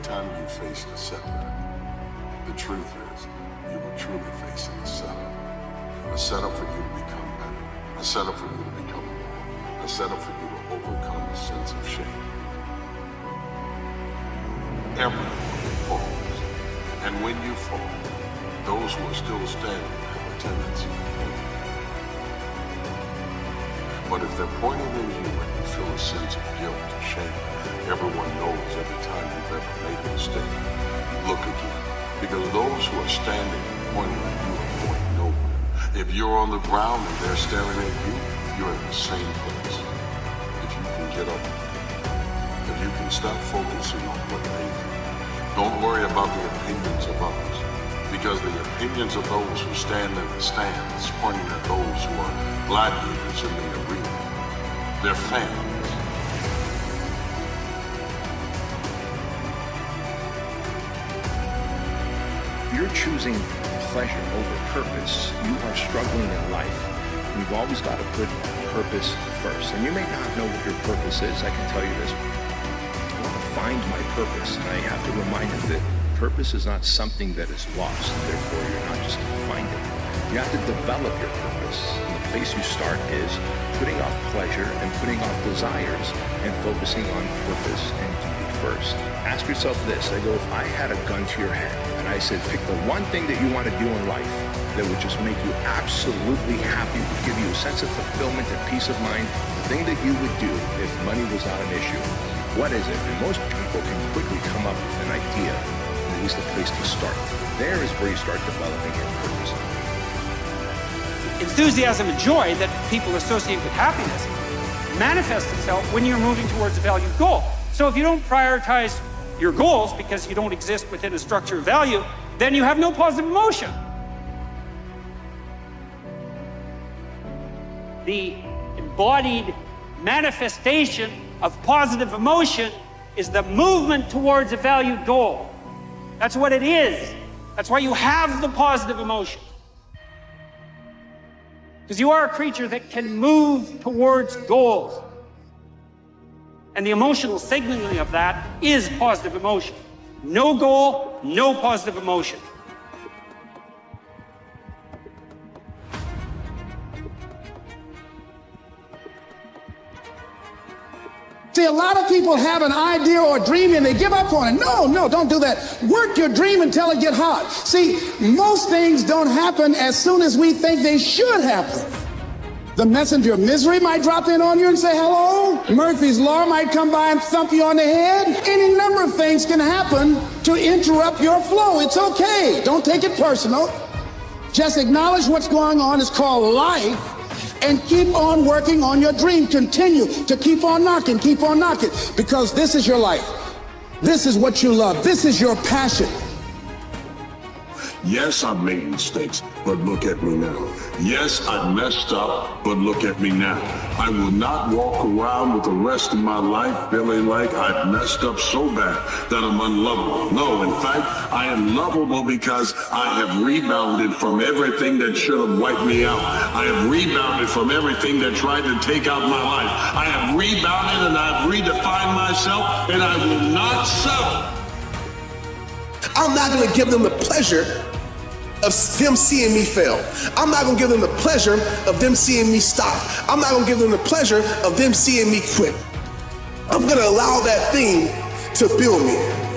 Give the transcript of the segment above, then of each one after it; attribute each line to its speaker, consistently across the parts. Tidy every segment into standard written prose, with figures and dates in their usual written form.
Speaker 1: time you face a setback, the truth is, you were truly facing a setup. A setup for you to become better. A setup for you to become more. A setup for you to overcome a sense of shame. Everyone falls. And when you fall, those who are still standing have a tendency to point. But if they're pointing at you and you feel a sense of guilt or shame, everyone knows every time you've ever made a mistake, look again. Because those who are standing and pointing at you are pointing nowhere. If you're on the ground and they're staring at you, you're in the same place. If you can get up, if you can stop focusing on what they think, don't worry about the opinions of others. Because the opinions of those who stand in the stands, pointing at those who are gladiators in the arena, they're fans.
Speaker 2: If you're choosing pleasure over purpose, you are struggling in life. You've always got to put purpose first. And you may not know what your purpose is. I can tell you this. I want to find my purpose, and I have to remind you that purpose is not something that is lost. Therefore, you're not just going to find it. You have to develop your purpose. And the place you start is putting off pleasure and putting off desires and focusing on purpose and duty first. Ask yourself this. I go, if I had a gun to your head and I said, pick the one thing that you want to do in life that would just make you absolutely happy, would give you a sense of fulfillment and peace of mind, the thing that you would do if money was not an issue, what is it? And most people can quickly come up with an idea, at least a place to start. There is where you start developing your purpose.
Speaker 3: Enthusiasm and joy that people associate with happiness manifests itself when you're moving towards a valued goal. So if you don't prioritize your goals because you don't exist within a structure of value, then you have no positive emotion. The embodied manifestation of positive emotion is the movement towards a valued goal. That's what it is. That's why you have the positive emotion. Because you are a creature that can move towards goals. And the emotional signaling of that is positive emotion. No goal, no positive emotion.
Speaker 4: See, a lot of people have an idea or a dream and they give up on it. No, don't do that. Work your dream until it gets hot. See, most things don't happen as soon as we think they should happen. The messenger of misery might drop in on you and say hello. Murphy's Law might come by and thump you on the head. Any number of things can happen to interrupt your flow. It's okay. Don't take it personal. Just acknowledge what's going on. It's called life. And keep on working on your dream. Continue to keep on knocking, because this is your life. This is what you love. This is your passion.
Speaker 1: Yes, I've made mistakes, but look at me now. Yes, I messed up, but look at me now. I will not walk around with the rest of my life feeling like I've messed up so bad that I'm unlovable. No, in fact, I am lovable because I have rebounded from everything that should have wiped me out. I have rebounded from everything that tried to take out my life. I have rebounded and I have redefined myself, and I will not settle.
Speaker 5: I'm not going to give them the pleasure of them seeing me fail. I'm not going to give them the pleasure of them seeing me stop. I'm not going to give them the pleasure of them seeing me quit. I'm going to allow that thing to build me.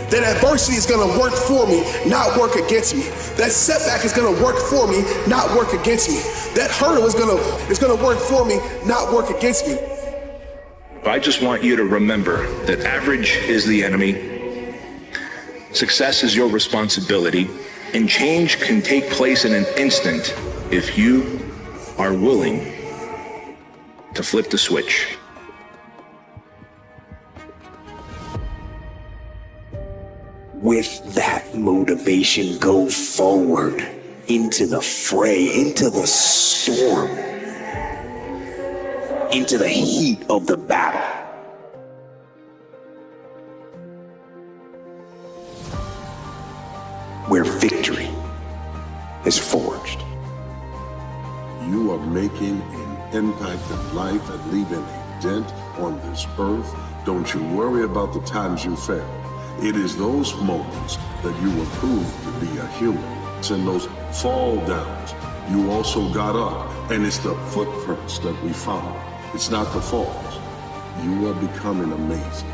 Speaker 5: That adversity is going to work for me, not work against me. That setback is going to work for me, not work against me. That hurdle is going to work for me, not work against me.
Speaker 2: I just want you to remember that average is the enemy. Success is your responsibility. And change can take place in an instant if you are willing to flip the switch.
Speaker 6: With that motivation, go forward into the fray, into the storm, into the heat of the battle. Where victory is forged.
Speaker 1: You are making an impact in life and leaving a dent on this earth. Don't you worry about the times you fail. It is those moments that you will prove to be a human. It's in those fall downs you also got up, and it's the footprints that we follow. It's not the falls. You are becoming amazing.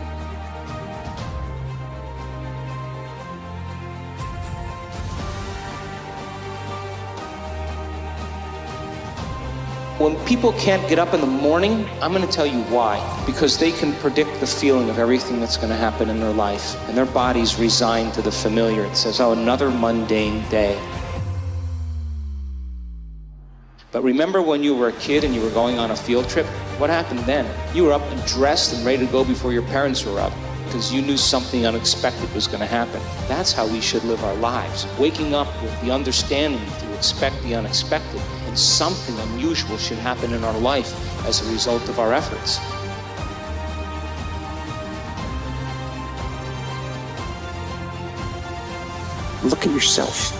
Speaker 2: When people can't get up in the morning, I'm going to tell you why. Because they can predict the feeling of everything that's going to happen in their life. And their body's resigned to the familiar. It says, oh, another mundane day. But remember when you were a kid and you were going on a field trip? What happened then? You were up and dressed and ready to go before your parents were up, because you knew something unexpected was going to happen. That's how we should live our lives. Waking up with the understanding to expect the unexpected, and something unusual should happen in our life as a result of our efforts.
Speaker 6: Look at yourself.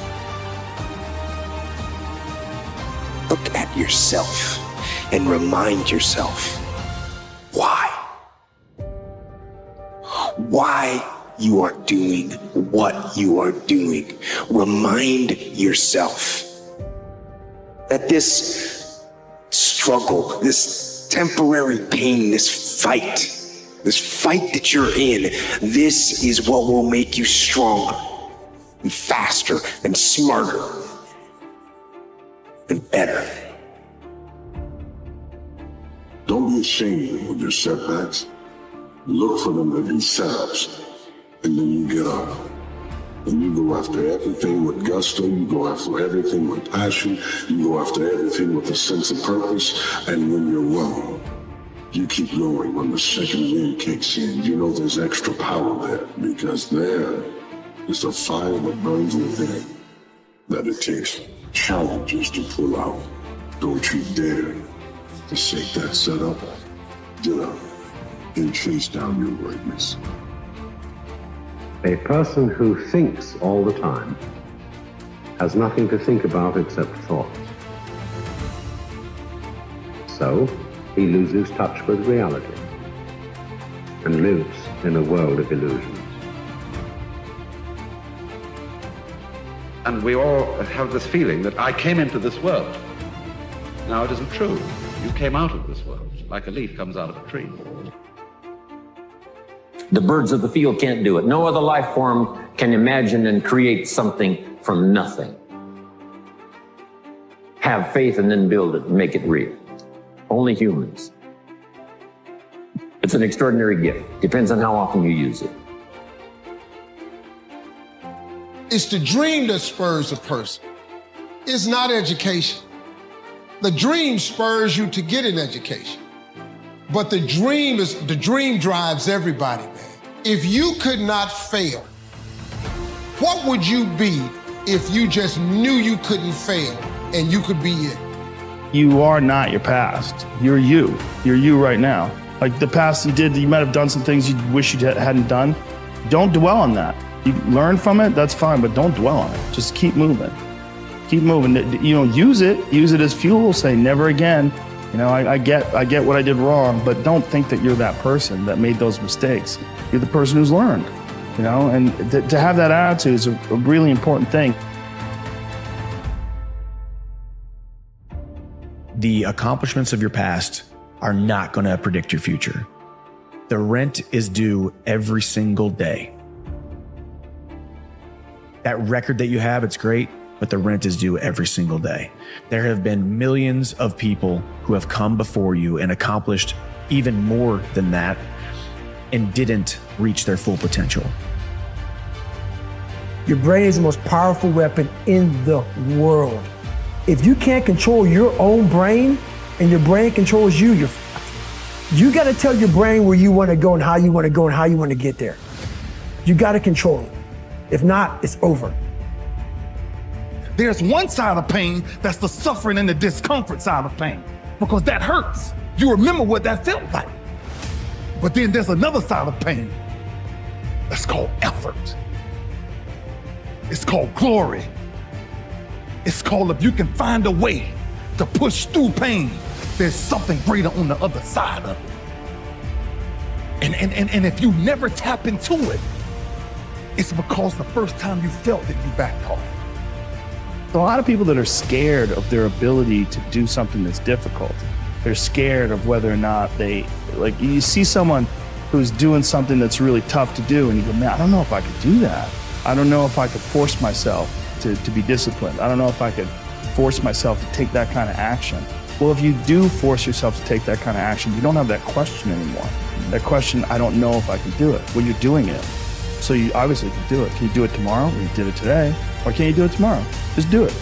Speaker 6: Look at yourself and remind yourself why. Why you are doing what you are doing. Remind yourself that this struggle, this temporary pain, this fight that you're in, this is what will make you stronger and faster and smarter and better.
Speaker 1: Don't be ashamed of your setbacks. Look for them to be setups, and then you get up. And you go after everything with gusto, you go after everything with passion, you go after everything with a sense of purpose, and when you're wrong, you keep going. When the second wind kicks in, you know there's extra power there, because there is a fire that burns within that it takes challenges to pull out. Don't you dare forsake that setup. Get up and chase down your greatness.
Speaker 7: A person who thinks all the time has nothing to think about except thoughts. So he loses touch with reality and lives in a world of illusions.
Speaker 8: And we all have this feeling that I came into this world. Now, it isn't true. You came out of this world, like a leaf comes out of a tree.
Speaker 9: The birds of the field can't do it. No other life form can imagine and create something from nothing. Have faith and then build it and make it real. Only humans. It's an extraordinary gift. Depends on how often you use it.
Speaker 10: It's the dream that spurs a person. It's not education. The dream spurs you to get an education. But the dream drives everybody, man. If you could not fail, what would you be if you just knew you couldn't fail and you could be it?
Speaker 11: You are not your past. You're you. You're you right now. Like the past you might have done some things you wish you hadn't done. Don't dwell on that. You learn from it, that's fine, but don't dwell on it. Just keep moving. Keep moving. You know, use it as fuel. Say never again. You know, I get what I did wrong, but don't think that you're that person that made those mistakes. You're the person who's learned, you know, and to have that attitude is a really important thing.
Speaker 12: The accomplishments of your past are not going to predict your future. The rent is due every single day. That record that you have, it's great, but the rent is due every single day. There have been millions of people who have come before you and accomplished even more than that and didn't reach their full potential.
Speaker 13: Your brain is the most powerful weapon in the world. If you can't control your own brain and your brain controls you, you got to tell your brain where you want to go and how you want to go and how you want to get there. You got to control it. If not, it's over.
Speaker 14: There's one side of pain that's the suffering and the discomfort side of pain, because that hurts. You remember what that felt like. But then there's another side of pain that's called effort. It's called glory. It's called if you can find a way to push through pain, there's something greater on the other side of it. And if you never tap into it, it's because the first time you felt it, you backed off.
Speaker 11: A lot of people that are scared of their ability to do something that's difficult. They're scared of whether or not they, like, you see someone who's doing something that's really tough to do and you go, man, I don't know if I could do that. I don't know if I could force myself to be disciplined. I don't know if I could force myself to take that kind of action. Well, if you do force yourself to take that kind of action, you don't have that question anymore. That question, I don't know if I can do it. Well, you're doing it. So you obviously can do it. Can you do it tomorrow? You did it today. Or can you do it tomorrow? Just do it.